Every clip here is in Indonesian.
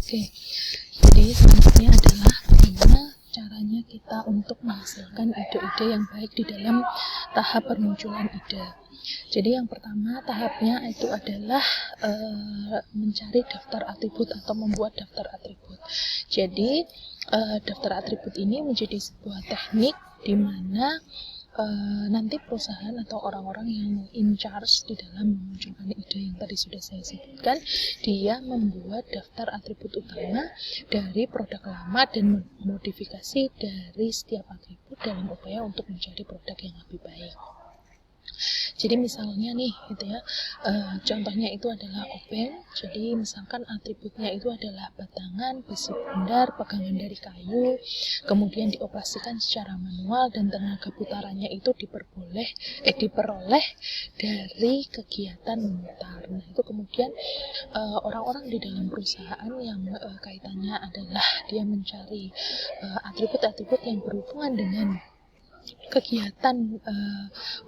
Oke, jadi selanjutnya adalah bagaimana caranya kita untuk menghasilkan ide-ide yang baik di dalam tahap permunculan ide. Jadi yang pertama tahapnya itu adalah mencari daftar atribut atau membuat daftar atribut. Jadi daftar atribut ini menjadi sebuah teknik di mana nanti perusahaan atau orang-orang yang in charge di dalam memunculkan ide yang tadi sudah saya sebutkan, dia membuat daftar atribut utama dari produk lama dan modifikasi dari setiap atribut dalam upaya untuk mencari produk yang lebih baik. Jadi misalnya nih gitu ya, contohnya itu adalah obeng. Jadi misalkan atributnya itu adalah batangan, besi bundar, pegangan dari kayu, kemudian dioperasikan secara manual dan tenaga putarannya itu diperoleh dari kegiatan memutar. Nah itu kemudian orang-orang di dalam perusahaan yang kaitannya adalah dia mencari atribut-atribut yang berhubungan dengan kegiatan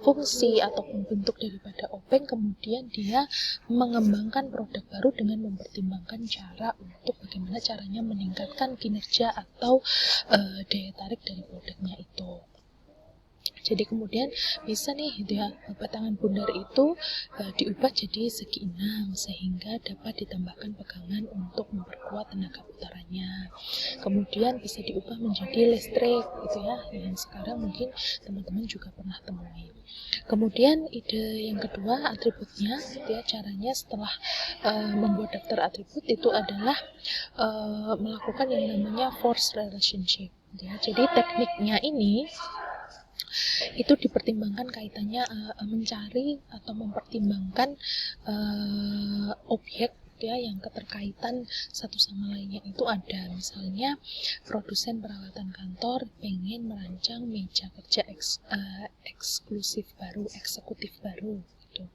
fungsi ataupun bentuk daripada obeng, kemudian dia mengembangkan produk baru dengan mempertimbangkan cara untuk bagaimana caranya meningkatkan kinerja atau daya tarik dari produknya itu. Jadi kemudian bisa nih gitu ya, batangan bundar itu diubah jadi segi 6 sehingga dapat ditambahkan pegangan untuk memperkuat tenaga putarannya. Kemudian bisa diubah menjadi listrik gitu ya, yang sekarang mungkin teman-teman juga pernah temui. Kemudian ide yang kedua atributnya gitu ya, caranya setelah membuat daftar atribut itu adalah melakukan yang namanya force relationship gitu ya. Jadi tekniknya ini itu dipertimbangkan kaitannya mencari atau mempertimbangkan objek ya yang keterkaitan satu sama lainnya itu ada. Misalnya produsen peralatan kantor pengen merancang meja kerja eksekutif baru gitu.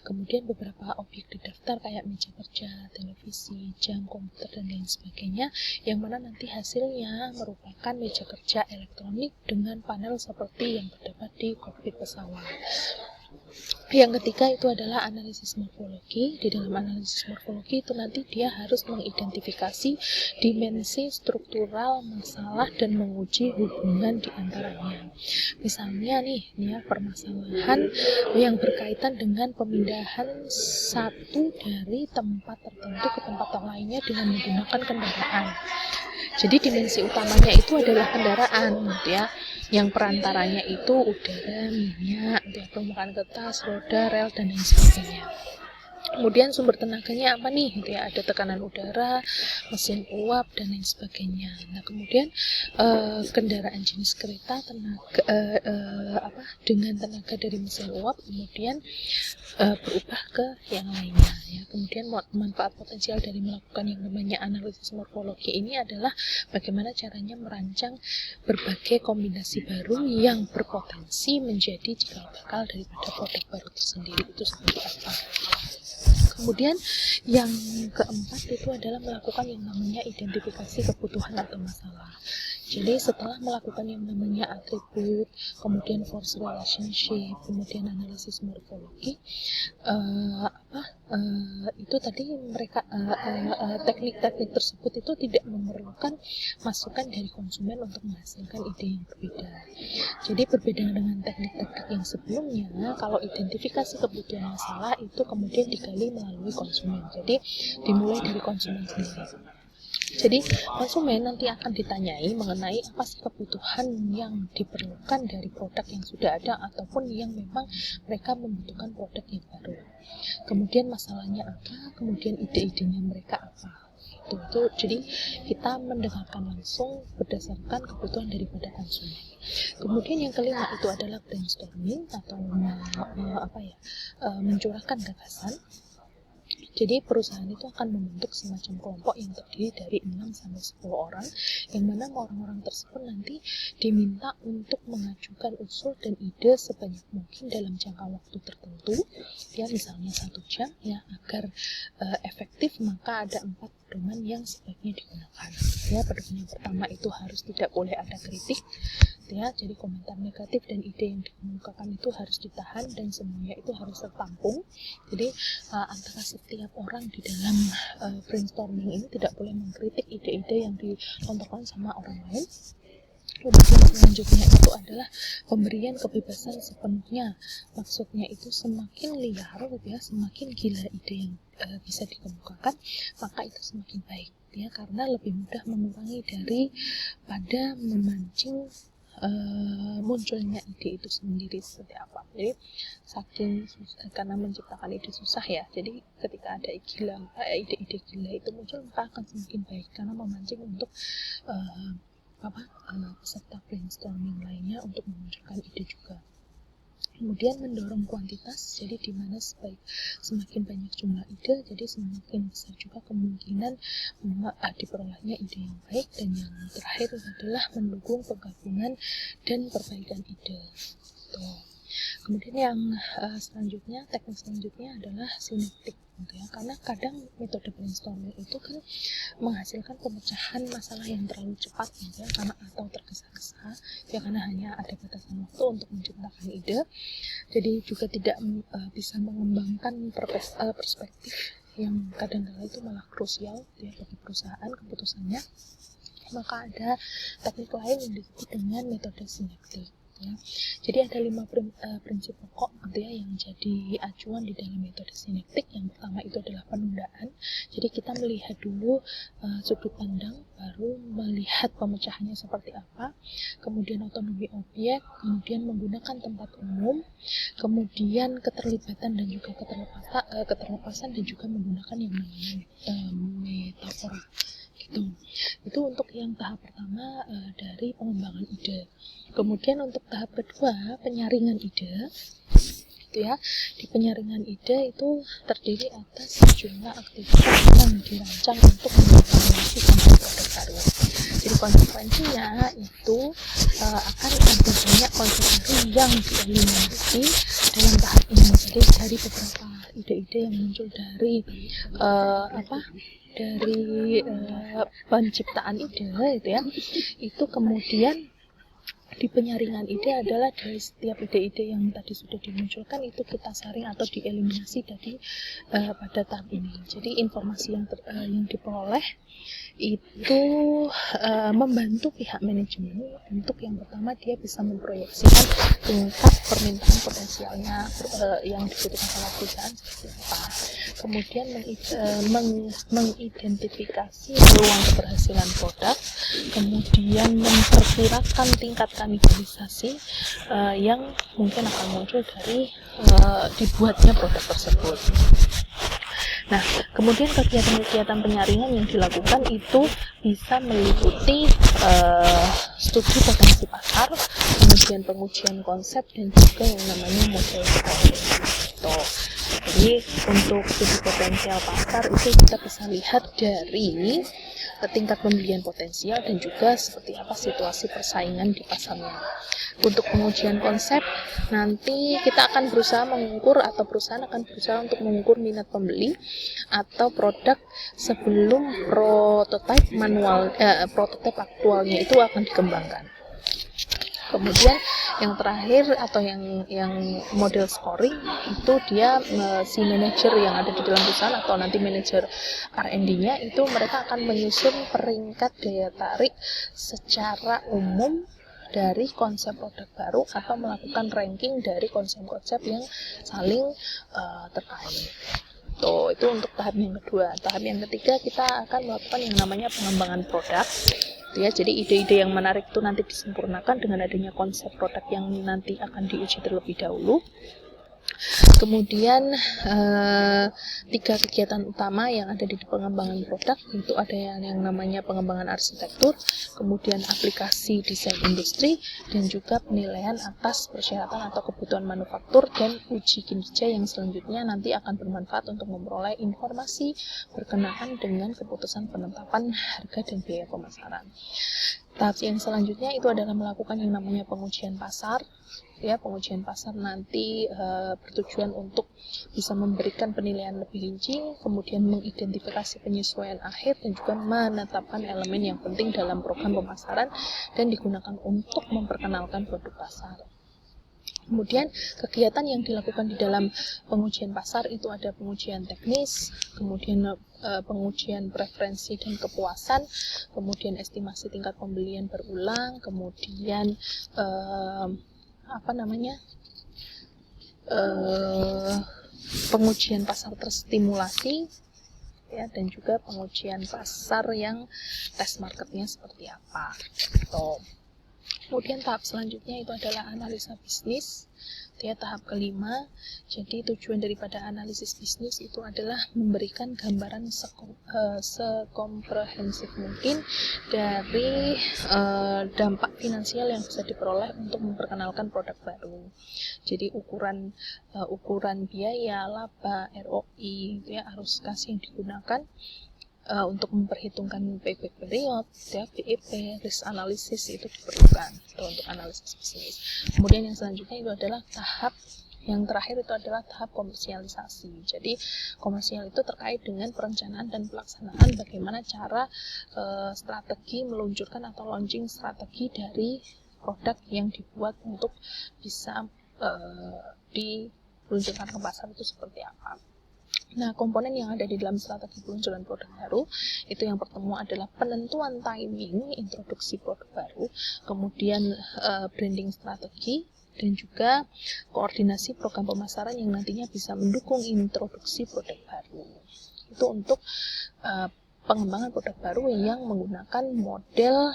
Kemudian beberapa objek didaftar kayak meja kerja, televisi, jam, komputer dan lain sebagainya, yang mana nanti hasilnya merupakan meja kerja elektronik dengan panel seperti yang terdapat di kokpit pesawat. Yang ketiga itu adalah analisis morfologi. Di dalam analisis morfologi itu nanti dia harus mengidentifikasi dimensi struktural masalah dan menguji hubungan di antaranya. Misalnya nih ya, permasalahan yang berkaitan dengan pemindahan satu dari tempat tertentu ke tempat lainnya dengan menggunakan kendaraan. Jadi dimensi utamanya itu adalah kendaraan gitu ya, yang perantaranya itu udara, minyak, permukaan kertas, roda, rel dan lain sebagainya. Kemudian sumber tenaganya apa nih gitu ya, ada tekanan udara, mesin uap dan lain sebagainya. Nah kemudian kendaraan jenis kereta dengan tenaga dari mesin uap kemudian berubah ke yang lainnya ya. Kemudian manfaat potensial dari melakukan yang namanya analisis morfologi ini adalah bagaimana caranya merancang berbagai kombinasi baru yang berpotensi menjadi cikal bakal daripada produk baru tersendiri itu seperti apa. Kemudian yang keempat itu adalah melakukan yang namanya identifikasi kebutuhan atau masalah. Jadi setelah melakukan yang namanya atribut, kemudian force relationship, kemudian analisis morfologi, itu tadi mereka teknik-teknik tersebut itu tidak memerlukan masukan dari konsumen untuk menghasilkan ide yang berbeda. Jadi berbeda dengan teknik-teknik yang sebelumnya, kalau identifikasi kebutuhan masalah itu kemudian digali melalui konsumen. Jadi dimulai dari konsumen sendiri. Jadi konsumen nanti akan ditanyai mengenai apa sih kebutuhan yang diperlukan dari produk yang sudah ada ataupun yang memang mereka membutuhkan produk yang baru. Kemudian masalahnya apa, kemudian ide-idenya mereka apa. Itu jadi kita mendengarkan langsung berdasarkan kebutuhan daripada konsumen. Kemudian yang kelima itu adalah brainstorming atau mencurahkan gagasan. Jadi perusahaan itu akan membentuk semacam kelompok yang terdiri dari 6-10 orang, yang mana orang-orang tersebut nanti diminta untuk mengajukan usul dan ide sebanyak mungkin dalam jangka waktu tertentu, ya misalnya 1 jam ya, agar efektif maka ada 4 pedoman yang sebaiknya digunakan. Ya, pedoman yang pertama itu harus tidak boleh ada kritik, ya. Jadi komentar negatif dan ide yang dikemukakan itu harus ditahan dan semuanya itu harus tertampung. Jadi antara setiap orang di dalam brainstorming ini tidak boleh mengkritik ide-ide yang dilontarkan sama orang lain. Kemudian selanjutnya itu adalah pemberian kebebasan sepenuhnya. Maksudnya itu semakin liar gitu ya, semakin gila ide yang bisa dikemukakan, maka itu semakin baik ya, karena lebih mudah mengurangi daripada memancing munculnya ide itu sendiri seperti apa. Jadi saking karena menciptakan ide susah ya, jadi ketika ada ide-ide gila itu muncul, maka akan semakin baik karena memancing untuk peserta brainstorming lainnya untuk memunculkan ide juga. Kemudian mendorong kuantitas, jadi di mana semakin banyak jumlah ide, jadi semakin besar juga kemungkinan diperolehnya ide yang baik. Dan yang terakhir adalah mendukung penggabungan dan perbaikan ide. Kemudian yang teknik selanjutnya adalah sinektik, gitu ya. Karena kadang metode brainstorming itu kan menghasilkan pemecahan masalah yang terlalu cepat, gitu ya, atau tergesa-gesa, ya, karena hanya ada batasan waktu untuk menciptakan ide. Jadi juga tidak bisa mengembangkan perspektif yang kadang-kadang itu malah krusial, gitu ya, bagi perusahaan keputusannya. Maka ada teknik lain yang disebut dengan metode sinektik. Ya. Jadi ada 5 prinsip pokok gitu ya, yang jadi acuan di dalam metode sinektik. Yang pertama itu adalah penundaan. Jadi kita melihat dulu sudut pandang, baru melihat pemecahannya seperti apa. Kemudian otonomi objek, kemudian menggunakan tempat umum, kemudian keterlibatan dan juga keterlepasan, dan juga menggunakan yang namanya metafora. Gitu. Itu untuk yang tahap pertama dari pengembangan ide. Kemudian untuk tahap kedua, penyaringan ide, gitu ya. Di penyaringan ide itu terdiri atas sejumlah aktivitas yang dirancang untuk mengevaluasi konsep produk baru. Jadi konsekuensinya itu akan ada banyak konsep baru yang dieliminasi dalam tahap ini. Jadi dari beberapa ide-ide yang muncul dari penciptaan ide itu ya, itu kemudian di penyaringan ide adalah dari setiap ide-ide yang tadi sudah dimunculkan itu kita saring atau dieliminasi pada tahap ini. Jadi informasi yang diperoleh itu membantu pihak manajemen untuk yang pertama dia bisa memproyeksikan tingkat permintaan potensialnya yang dibutuhkan oleh perusahaan seperti apa. Kemudian mengidentifikasi peluang keberhasilan produk, kemudian memperkirakan tingkat kanibalisasi yang mungkin akan muncul dari dibuatnya produk tersebut. Nah, kemudian kegiatan-kegiatan penyaringan yang dilakukan itu bisa meliputi studi potensi pasar, kemudian pengujian konsep, dan juga yang namanya model scoring. Jadi untuk studi potensial pasar itu kita bisa lihat dari tingkat pembelian potensial dan juga seperti apa situasi persaingan di pasarnya. Untuk pengujian konsep, nanti kita akan berusaha mengukur atau perusahaan akan berusaha untuk mengukur minat pembeli atau produk sebelum prototipe aktualnya itu akan dikembangkan. Kemudian yang terakhir atau yang model scoring itu dia si manajer yang ada di dalam perusahaan atau nanti manajer R&D-nya itu mereka akan menyusun peringkat daya tarik secara umum dari konsep produk baru atau melakukan ranking dari konsep-konsep yang saling terkait. Itu untuk tahap yang kedua. Tahap yang ketiga kita akan melakukan yang namanya pengembangan produk. Ya, jadi ide-ide yang menarik itu nanti disempurnakan dengan adanya konsep produk yang nanti akan diuji terlebih dahulu. Kemudian 3 kegiatan utama yang ada di pengembangan produk itu ada yang namanya pengembangan arsitektur, kemudian aplikasi desain industri, dan juga penilaian atas persyaratan atau kebutuhan manufaktur, dan uji kinerja yang selanjutnya nanti akan bermanfaat untuk memperoleh informasi berkenaan dengan keputusan penetapan harga dan biaya pemasaran. Tahap yang selanjutnya itu adalah melakukan yang namanya pengujian pasar. Ya, pengujian pasar nanti bertujuan untuk bisa memberikan penilaian lebih rinci, kemudian mengidentifikasi penyesuaian akhir dan juga menetapkan elemen yang penting dalam program pemasaran dan digunakan untuk memperkenalkan produk pasar. Kemudian kegiatan yang dilakukan di dalam pengujian pasar itu ada pengujian teknis, kemudian pengujian preferensi dan kepuasan, kemudian estimasi tingkat pembelian berulang, kemudian pengujian pasar terstimulasi, ya, dan juga pengujian pasar yang test marketnya seperti apa. Kemudian tahap selanjutnya itu adalah analisa bisnis, ya, tahap kelima. Jadi tujuan daripada analisis bisnis itu adalah memberikan gambaran sekomprehensif mungkin dari dampak finansial yang bisa diperoleh untuk memperkenalkan produk baru. Jadi ukuran biaya, laba, ROI, ya, arus kas yang digunakan untuk memperhitungkan payback period, ya, PEP, risk analysis itu diperlukan untuk analisis bisnis. Kemudian yang selanjutnya itu adalah tahap yang terakhir itu adalah tahap komersialisasi. Jadi komersial itu terkait dengan perencanaan dan pelaksanaan bagaimana cara strategi meluncurkan atau launching strategi dari produk yang dibuat untuk bisa diluncurkan ke pasar itu seperti apa. Nah, komponen yang ada di dalam strategi peluncuran produk baru itu yang pertama adalah penentuan timing introduksi produk baru, kemudian branding strategi, dan juga koordinasi program pemasaran yang nantinya bisa mendukung introduksi produk baru. Itu untuk pengembangan produk baru yang menggunakan model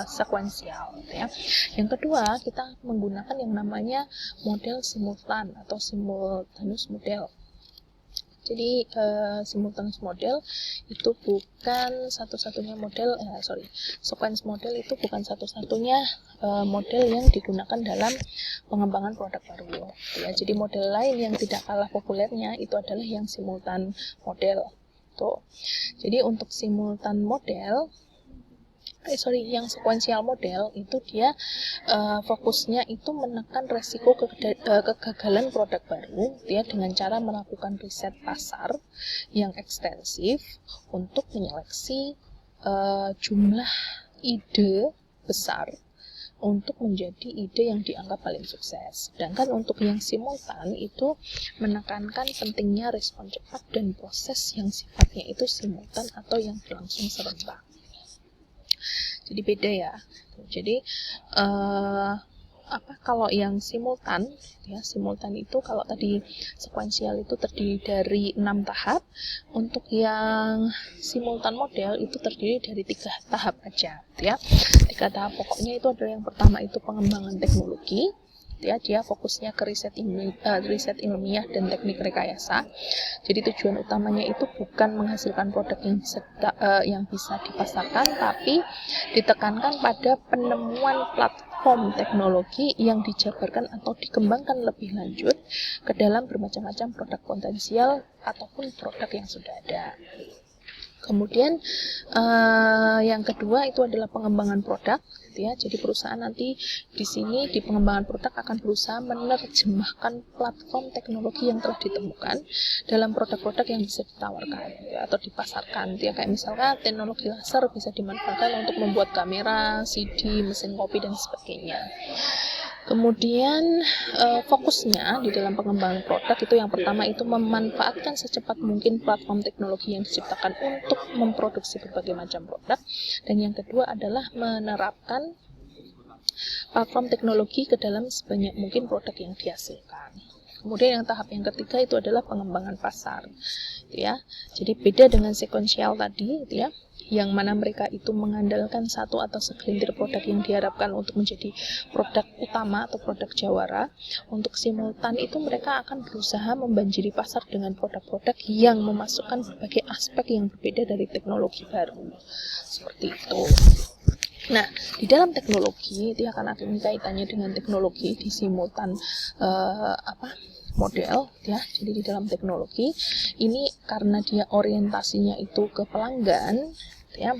sekuensial, ya. Yang kedua, kita menggunakan yang namanya model simultan atau simultaneous model. Jadi simultaneous model itu bukan satu-satunya model, sequence model itu bukan satu-satunya model yang digunakan dalam pengembangan produk baru. Ya, jadi model lain yang tidak kalah populernya itu adalah yang simultan model. Tuh. Jadi untuk simultan model, yang sequential model itu dia fokusnya itu menekan resiko kegagalan produk baru, ya, dengan cara melakukan riset pasar yang ekstensif untuk menyeleksi jumlah ide besar untuk menjadi ide yang dianggap paling sukses. Sedangkan untuk yang simultan itu menekankan pentingnya respon cepat dan proses yang sifatnya itu simultan atau yang berlangsung serentak. Jadi beda, ya. Jadi kalau yang simultan, ya, simultan itu kalau tadi sekuensial itu terdiri dari 6 tahap, untuk yang simultan model itu terdiri dari 3 tahap aja, ya. 3 tahap pokoknya itu adalah yang pertama itu pengembangan teknologi, ya, dia fokusnya ke riset ilmiah dan teknik rekayasa. Jadi tujuan utamanya itu bukan menghasilkan produk yang bisa dipasarkan, tapi ditekankan pada penemuan platform teknologi yang dijabarkan atau dikembangkan lebih lanjut ke dalam bermacam-macam produk potensial ataupun produk yang sudah ada. Kemudian yang kedua itu adalah pengembangan produk, ya. Jadi perusahaan nanti di sini di pengembangan produk akan berusaha menerjemahkan platform teknologi yang telah ditemukan dalam produk-produk yang bisa ditawarkan, ya, atau dipasarkan. Ya, kayak misalkan teknologi laser bisa dimanfaatkan untuk membuat kamera, CD, mesin kopi dan sebagainya. Kemudian fokusnya di dalam pengembangan produk itu yang pertama itu memanfaatkan secepat mungkin platform teknologi yang diciptakan untuk memproduksi berbagai macam produk, dan yang kedua adalah menerapkan platform teknologi ke dalam sebanyak mungkin produk yang dihasilkan. Kemudian yang tahap yang ketiga itu adalah pengembangan pasar, ya. Jadi beda dengan sekuensial tadi, ya, yang mana mereka itu mengandalkan satu atau segelintir produk yang diharapkan untuk menjadi produk utama atau produk jawara. Untuk simultan itu mereka akan berusaha membanjiri pasar dengan produk-produk yang memasukkan berbagai aspek yang berbeda dari teknologi baru. Seperti itu. Nah, di dalam teknologi itu akan ada kaitannya dengan teknologi di simultan model, ya. Jadi di dalam teknologi ini karena dia orientasinya itu ke pelanggan ya.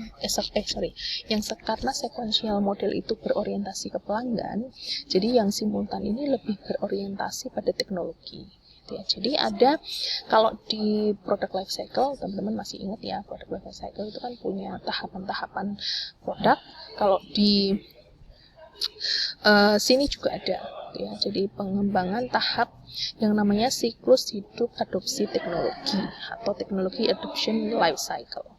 Yang karena sequential model itu berorientasi ke pelanggan, jadi yang simultan ini lebih berorientasi pada teknologi. Ya, jadi ada, kalau di product life cycle, teman-teman masih ingat ya, product life cycle itu kan punya tahapan-tahapan produk. Kalau di sini juga ada, ya. Jadi pengembangan tahap yang namanya siklus hidup adopsi teknologi atau teknologi adoption life cycle.